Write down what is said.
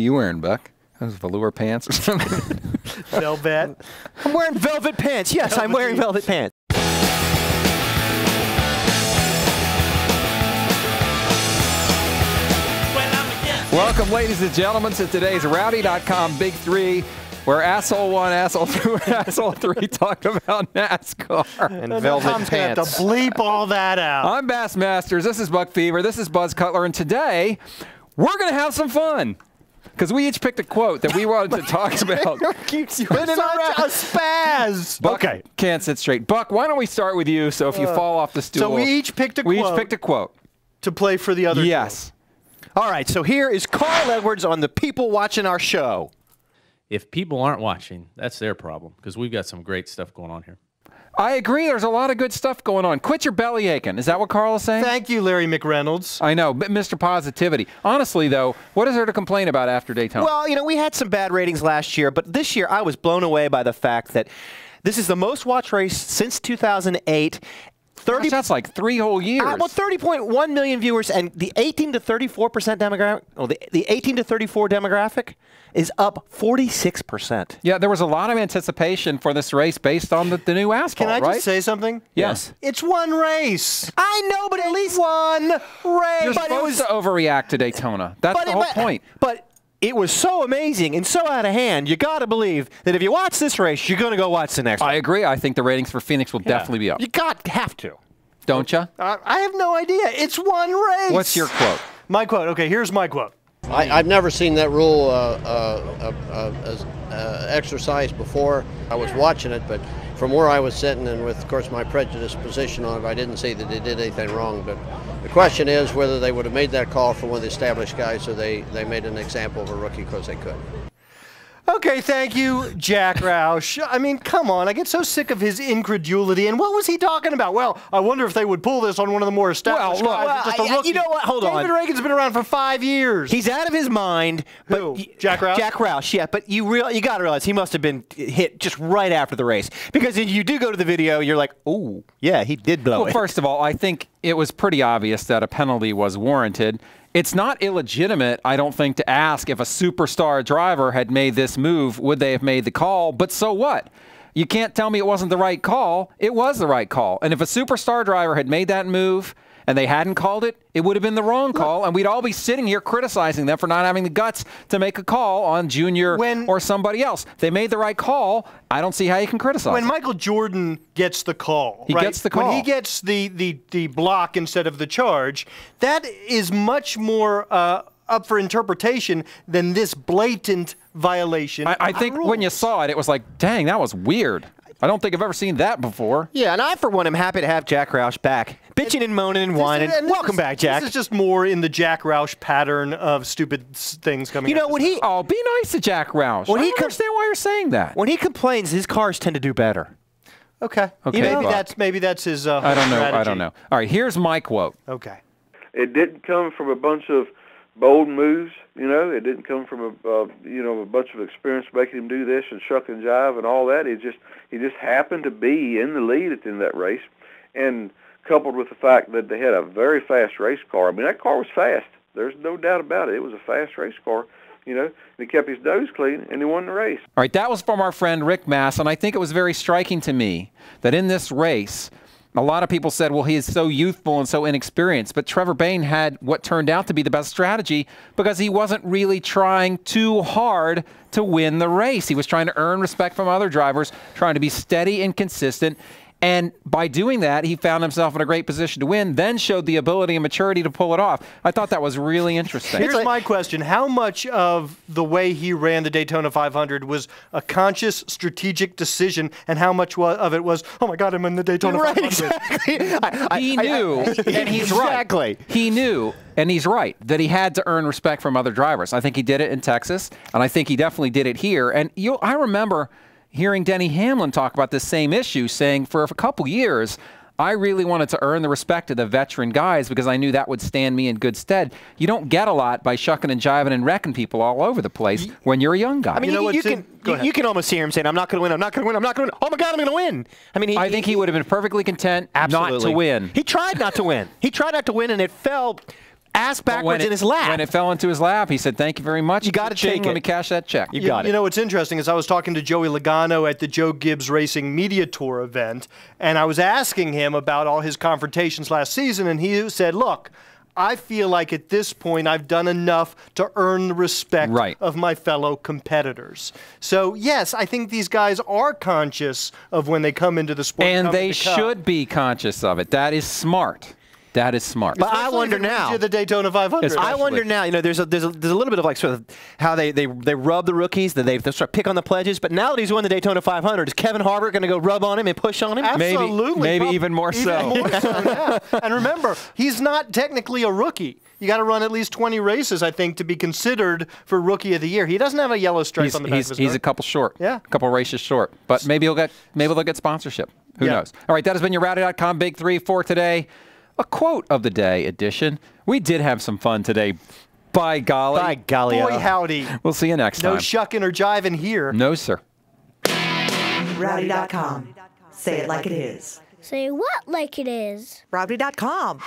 are you wearing, Buck? Those velour pants or something? Velvet. I'm wearing velvet pants. Yes, I'm wearing velvet pants. Welcome, ladies and gentlemen, to today's Rowdy.com Big Three, where Asshole 1, Asshole 2, and Asshole 3 talk about NASCAR. And velvet Tom's pants. gonna have to bleep all that out. I'm Bass Masters. This is Buck Fever. This is Buzz Cutler. And today, we're going to have some fun. Because we each picked a quote that we wanted to talk about. Keep You're spinning such around. a spaz. Buck can't sit straight. Buck, why don't we start with you, so if you fall off the stool. So we each picked a quote to play for the other. Yes. All right, so here is Carl Edwards on the people watching our show. If people aren't watching, that's their problem, because we've got some great stuff going on here. I agree. There's a lot of good stuff going on. Quit your belly aching. Is that what Carl is saying? Thank you, Larry McReynolds. I know, but Mr. Positivity. Honestly, though, what is there to complain about after Daytona? Well, you know, we had some bad ratings last year, but this year I was blown away by the fact that this is the most watched race since 2008. Gosh, that's like 3 whole years. Well, 30.1 million viewers, and the 18 to 34% demographic, the 18 to 34 demographic is up 46%. Yeah, there was a lot of anticipation for this race based on the new asphalt, Can I right? just say something? Yes. It's one race. I know, but at least One race. You're supposed to overreact to Daytona. That's the whole point. But it was so amazing and so out of hand, you got to believe that if you watch this race, you're going to go watch the next one. I agree. I think the ratings for Phoenix will definitely be up. You have to. Don't you? I have no idea. It's one race. What's your quote? My quote. Okay, here's my quote. I've never seen that rule exercised before. I was watching it, but from where I was sitting and with, of course, my prejudiced position on it, I didn't see that they did anything wrong. But the question is whether they would have made that call for one of the established guys, or they made an example of a rookie because they could. Okay, thank you, Jack Roush. I mean, come on. I get so sick of his incredulity. And what was he talking about? Well, I wonder if they would pull this on one of the more established guys. Just a rookie. You know what? Hold on. David Reagan's been around for 5 years. He's out of his mind. Who? But Jack Roush? Jack Roush, yeah. But you got to realize he must have been hit just right after the race. Because if you do go to the video, you're like, oh, yeah, he did blow it. Well, first of all, I think it was pretty obvious that a penalty was warranted. It's not illegitimate, I don't think, to ask if a superstar driver had made this move, would they have made the call? But so what? You can't tell me it wasn't the right call. It was the right call. And if a superstar driver had made that move and they hadn't called it, it would have been the wrong call, and we'd all be sitting here criticizing them for not having the guts to make a call on Junior or somebody else. They made the right call. I don't see how you can criticize When them. Michael Jordan gets the call, He gets the call. When he gets the block instead of the charge, that is much more up for interpretation than this blatant violation. I think when you saw it, it was like, dang, that was weird. I don't think I've ever seen that before. Yeah, and I, for one, am happy to have Jack Roush back. Bitching and moaning and whining. Welcome back, Jack. This is just more in the Jack Roush pattern of stupid things coming out. You know, when he... Oh, be nice to Jack Roush. I don't understand why you're saying that. When he complains, his cars tend to do better. Okay. Maybe that's his I don't know. strategy. I don't know. All right, here's my quote. Okay. It didn't come from a bunch of bold moves, you know. It didn't come from a bunch of experience making him do this and shuck and jive and all that. He just happened to be in the lead at the end of that race, and coupled with the fact that they had a very fast race car. I mean, that car was fast. There's no doubt about it. It was a fast race car, you know. And he kept his nose clean, and he won the race. All right, that was from our friend Rick Mass, and I think it was very striking to me that in this race, a lot of people said, well, he is so youthful and so inexperienced, but Trevor Bayne had what turned out to be the best strategy because he wasn't really trying too hard to win the race. He was trying to earn respect from other drivers, trying to be steady and consistent. And by doing that, he found himself in a great position to win, then showed the ability and maturity to pull it off. I thought that was really interesting. Here's my question. How much of the way he ran the Daytona 500 was a conscious, strategic decision, and how much of it was, oh, my God, I'm in the Daytona 500? Exactly. He knew, and he's right. Exactly. He knew, and he's right, that he had to earn respect from other drivers. I think he did it in Texas, and I think he definitely did it here. And I remember hearing Denny Hamlin talk about this same issue, saying for a couple years, I really wanted to earn the respect of the veteran guys because I knew that would stand me in good stead. You don't get a lot by shucking and jiving and wrecking people all over the place when you're a young guy. I mean, you can almost hear him saying, I'm not going to win, I'm not going to win, I'm not going to win. Oh, my God, I'm going to win. I mean, I think he would have been perfectly content not to win. He tried not to win. He tried not to win, and it fell ass backwards in his lap. When it fell into his lap, he said, "Thank you very much. You got to take it. Let me cash that check." You got it. You know what's interesting is I was talking to Joey Logano at the Joe Gibbs Racing Media Tour event, and I was asking him about all his confrontations last season, and he said, "Look, I feel like at this point I've done enough to earn the respect of my fellow competitors." So, yes, I think these guys are conscious of when they come into the sport. And they should be conscious of it. That is smart. That is smart. But I wonder now. The Daytona 500. I wonder now. You know, there's a little bit of like sort of how they rub the rookies, that they sort of pick on the pledges. But now that he's won the Daytona 500, is Kevin Harvick going to go rub on him and push on him? Absolutely. Maybe even more so. Even more so, yeah. And remember, he's not technically a rookie. You got to run at least 20 races, I think, to be considered for Rookie of the Year. He doesn't have a yellow stripe on the back of his He's car. a couple short. Yeah. A couple races short. But maybe they'll get sponsorship. Who knows? All right, that has been your Rowdy.com Big Three for today. A quote of the day edition. We did have some fun today. By golly. By golly. Boy, howdy. We'll see you next time. No shucking or jiving here. No, sir. Rowdy.com. Say it like it is. Say what like it is? Rowdy.com.